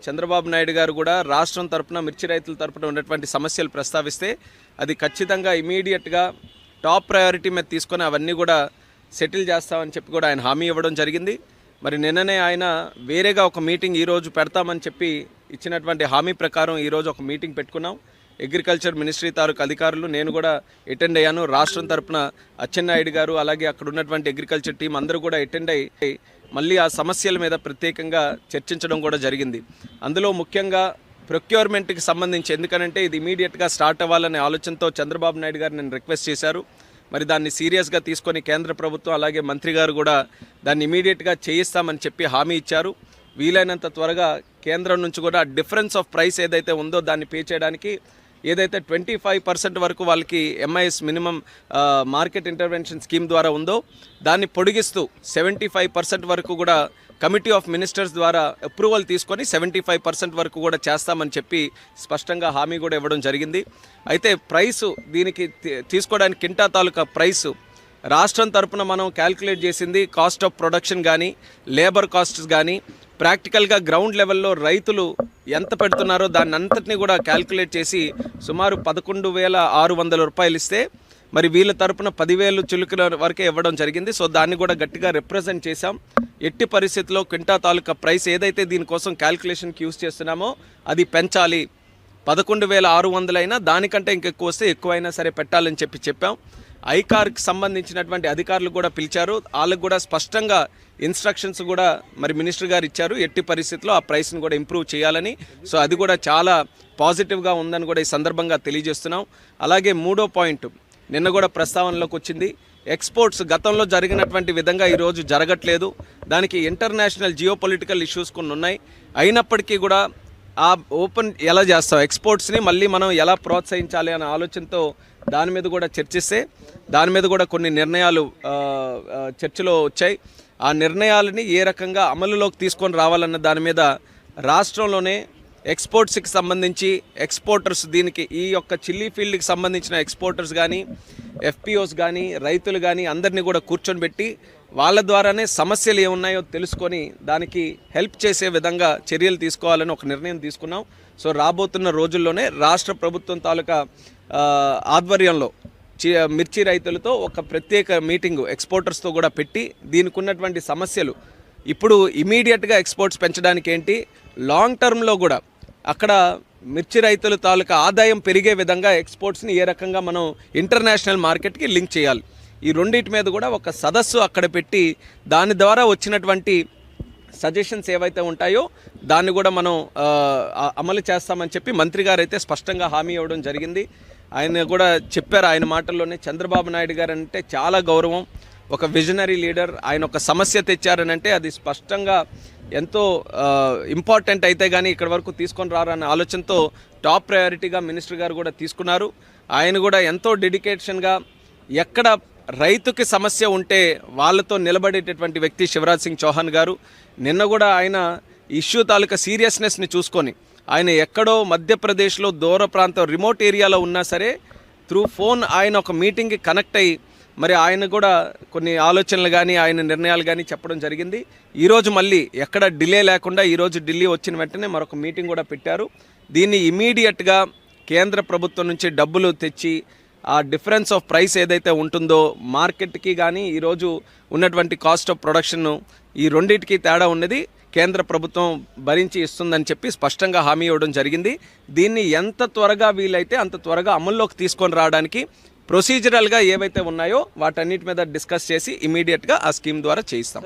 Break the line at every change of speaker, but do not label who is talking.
చంద్రబాబు నాయుడు గారు కూడా రాష్ట్రం తరపున మిర్చి రైతుల తరపున ఉన్నటువంటి సమస్యలు ప్రస్తావిస్తే అది ఖచ్చితంగా ఇమీడియట్గా టాప్ ప్రయారిటీ మీద తీసుకొని అవన్నీ కూడా సెటిల్ చేస్తామని చెప్పి కూడా ఆయన హామీ ఇవ్వడం జరిగింది. మరి నిన్ననే ఆయన వేరేగా ఒక మీటింగ్ ఈరోజు పెడతామని చెప్పి ఇచ్చినటువంటి హామీ ప్రకారం ఈరోజు ఒక మీటింగ్ పెట్టుకున్నాం. అగ్రికల్చర్ మినిస్ట్రీ తాలూకు అధికారులు నేను కూడా అటెండ్ అయ్యాను. రాష్ట్రం తరపున అచ్చెన్నాయుడు గారు అలాగే అక్కడ ఉన్నటువంటి అగ్రికల్చర్ టీం అందరూ కూడా అటెండ్ అయ్యి మళ్ళీ ఆ సమస్యల మీద ప్రత్యేకంగా చర్చించడం కూడా జరిగింది. అందులో ముఖ్యంగా ప్రొక్యూర్మెంట్కి సంబంధించి, ఎందుకనంటే ఇది ఇమీడియట్గా స్టార్ట్ అవ్వాలనే ఆలోచనతో చంద్రబాబు నాయుడు గారు నేను రిక్వెస్ట్ చేశారు. మరి దాన్ని సీరియస్గా తీసుకొని కేంద్ర ప్రభుత్వం అలాగే మంత్రి గారు కూడా దాన్ని ఇమీడియట్గా చేయిస్తామని చెప్పి హామీ ఇచ్చారు. వీలైనంత త్వరగా కేంద్రం నుంచి కూడా డిఫరెన్స్ ఆఫ్ ప్రైస్ ఏదైతే ఉందో దాన్ని పే చేయడానికి ఏదైతే 25% వరకు వాళ్ళకి MIS minimum market intervention scheme ద్వారా ఉందో దాన్ని పొడిగిస్తూ 75% వరకు కూడా కమిటీ ఆఫ్ మినిస్టర్స్ ద్వారా అప్రూవల్ తీసుకొని 75% వరకు కూడా చేస్తామని చెప్పి స్పష్టంగా హామీ కూడా ఇవ్వడం జరిగింది. అయితే ప్రైసు దీనికి తీసుకోవడానికి కింటా తాలూకా ప్రైసు రాష్ట్రం తరపున మనం క్యాల్కులేట్ చేసింది కాస్ట్ ఆఫ్ ప్రొడక్షన్ కానీ లేబర్ కాస్ట్స్ కానీ ప్రాక్టికల్గా గ్రౌండ్ లెవెల్లో రైతులు ఎంత పెడుతున్నారో దాన్ని అంతటినీ కూడా క్యాల్కులేట్ చేసి సుమారు 11,600 రూపాయలు ఇస్తే మరి వీళ్ళ తరపున 10,000 చిలుకల వరకే ఇవ్వడం జరిగింది. సో దాన్ని కూడా గట్టిగా రిప్రజెంట్ చేశాం. ఎట్టి పరిస్థితుల్లో క్వింటా తాలూకా ప్రైస్ ఏదైతే దీనికోసం క్యాల్కులేషన్కి యూజ్ చేస్తున్నామో అది పెంచాలి. 11,600 అయినా దానికంటే ఇంకెక్కువ వస్తే ఎక్కువైనా సరే పెట్టాలని చెప్పాం. ఐకార్కి సంబంధించినటువంటి అధికారులు కూడా పిలిచారు. వాళ్ళకు కూడా స్పష్టంగా ఇన్స్ట్రక్షన్స్ కూడా మరి మినిస్టర్ గారు ఇచ్చారు. ఎట్టి పరిస్థితుల్లో ఆ ప్రైస్ని కూడా ఇంప్రూవ్ చేయాలని. సో అది కూడా చాలా పాజిటివ్గా ఉందని కూడా ఈ సందర్భంగా తెలియజేస్తున్నాం. అలాగే మూడో పాయింట్ నిన్న కూడా ప్రస్తావనలోకి వచ్చింది. ఎక్స్పోర్ట్స్ గతంలో జరిగినటువంటి విధంగా ఈరోజు జరగట్లేదు. దానికి ఇంటర్నేషనల్ జియోపొలిటికల్ ఇష్యూస్ కొన్ని ఉన్నాయి. అయినప్పటికీ కూడా ఆ ఓపెన్ ఎలా చేస్తాం, ఎక్స్పోర్ట్స్ని మళ్ళీ మనం ఎలా ప్రోత్సహించాలి అనే ఆలోచనతో దాని మీద కూడా చర్చిస్తే దాని మీద కూడా కొన్ని నిర్ణయాలు చర్చలో వచ్చాయి. ఆ నిర్ణయాలని ఏ రకంగా అమలులోకి తీసుకొని రావాలన్న దాని మీద రాష్ట్రంలోనే ఎక్స్పోర్ట్స్కి సంబంధించి ఎక్స్పోర్టర్స్, దీనికి ఈ యొక్క చిల్లీ ఫీల్డ్కి సంబంధించిన ఎక్స్పోర్టర్స్ కానీ FPOs కానీ రైతులు కానీ అందరినీ కూడా కూర్చొని పెట్టి వాళ్ళ ద్వారానే సమస్యలు ఏమున్నాయో తెలుసుకొని దానికి హెల్ప్ చేసే విధంగా చర్యలు తీసుకోవాలని ఒక నిర్ణయం తీసుకున్నాం. సో రాబోతున్న రోజుల్లోనే రాష్ట్ర ప్రభుత్వం తాలూకా ఆధ్వర్యంలో మిర్చి రైతులతో ఒక ప్రత్యేక మీటింగు ఎక్స్పోర్టర్స్తో కూడా పెట్టి దీనికి ఉన్నటువంటి సమస్యలు ఇప్పుడు ఇమీడియట్గా ఎక్స్పోర్ట్స్ పెంచడానికి ఏంటి, లాంగ్ టర్మ్లో కూడా అక్కడ మిర్చి రైతుల తాలూకా ఆదాయం పెరిగే విధంగా ఎక్స్పోర్ట్స్ని ఏ రకంగా మనం ఇంటర్నేషనల్ మార్కెట్కి లింక్ చేయాలి, ఈ రెండింటి మీద కూడా ఒక సదస్సు అక్కడ పెట్టి దాని ద్వారా వచ్చినటువంటి సజెషన్స్ ఏవైతే ఉంటాయో దాన్ని కూడా మనం అమలు చేస్తామని చెప్పి మంత్రి గారు అయితే స్పష్టంగా హామీ ఇవ్వడం జరిగింది. ఆయన కూడా చెప్పారు ఆయన మాటల్లోనే, చంద్రబాబు నాయుడు గారు అంటే చాలా గౌరవం, ఒక విజనరీ లీడర్. ఆయన ఒక సమస్య తెచ్చారనంటే అది స్పష్టంగా ఎంతో ఇంపార్టెంట్ అయితే కానీ ఇక్కడి వరకు తీసుకొని రారన్న ఆలోచనతో టాప్ ప్రయారిటీగా మినిస్టర్ గారు కూడా తీసుకున్నారు. ఆయన కూడా ఎంతో డెడికేషన్గా ఎక్కడ రైతుకి సమస్య ఉంటే వాళ్ళతో నిలబడేటటువంటి వ్యక్తి శివరాజ్ సింగ్ చౌహాన్ గారు. నిన్న కూడా ఆయన ఇష్యూ తాలూకా సీరియస్నెస్ని చూసుకొని ఆయన ఎక్కడో మధ్యప్రదేశ్లో దూర ప్రాంతం రిమోట్ ఏరియాలో ఉన్నా సరే త్రూ ఫోన్ ఆయన ఒక మీటింగ్కి కనెక్ట్ అయ్యి మరి ఆయన కూడా కొన్ని ఆలోచనలు కానీ ఆయన నిర్ణయాలు కానీ చెప్పడం జరిగింది. ఈరోజు మళ్ళీ ఎక్కడ డిలే లేకుండా ఈరోజు ఢిల్లీ వచ్చిన వెంటనే మరొక మీటింగ్ కూడా పెట్టారు. దీన్ని ఇమీడియట్గా కేంద్ర ప్రభుత్వం నుంచి డబ్బులు తెచ్చి ఆ డిఫరెన్స్ ఆఫ్ ప్రైస్ ఏదైతే ఉంటుందో మార్కెట్కి కానీ ఈరోజు ఉన్నటువంటి కాస్ట్ ఆఫ్ ప్రొడక్షన్ ఈ రెండింటికి తేడా ఉన్నది కేంద్ర ప్రభుత్వం భరించి ఇస్తుందని చెప్పి స్పష్టంగా హామీ ఇవ్వడం జరిగింది. దీన్ని ఎంత త్వరగా వీలైతే అంత త్వరగా అమల్లోకి తీసుకొని రావడానికి ప్రొసీజరల్గా ఏవైతే ఉన్నాయో వాటన్నిటి మీద డిస్కస్ చేసి ఇమీడియట్గా ఆ స్కీమ్ ద్వారా చేయిస్తాం.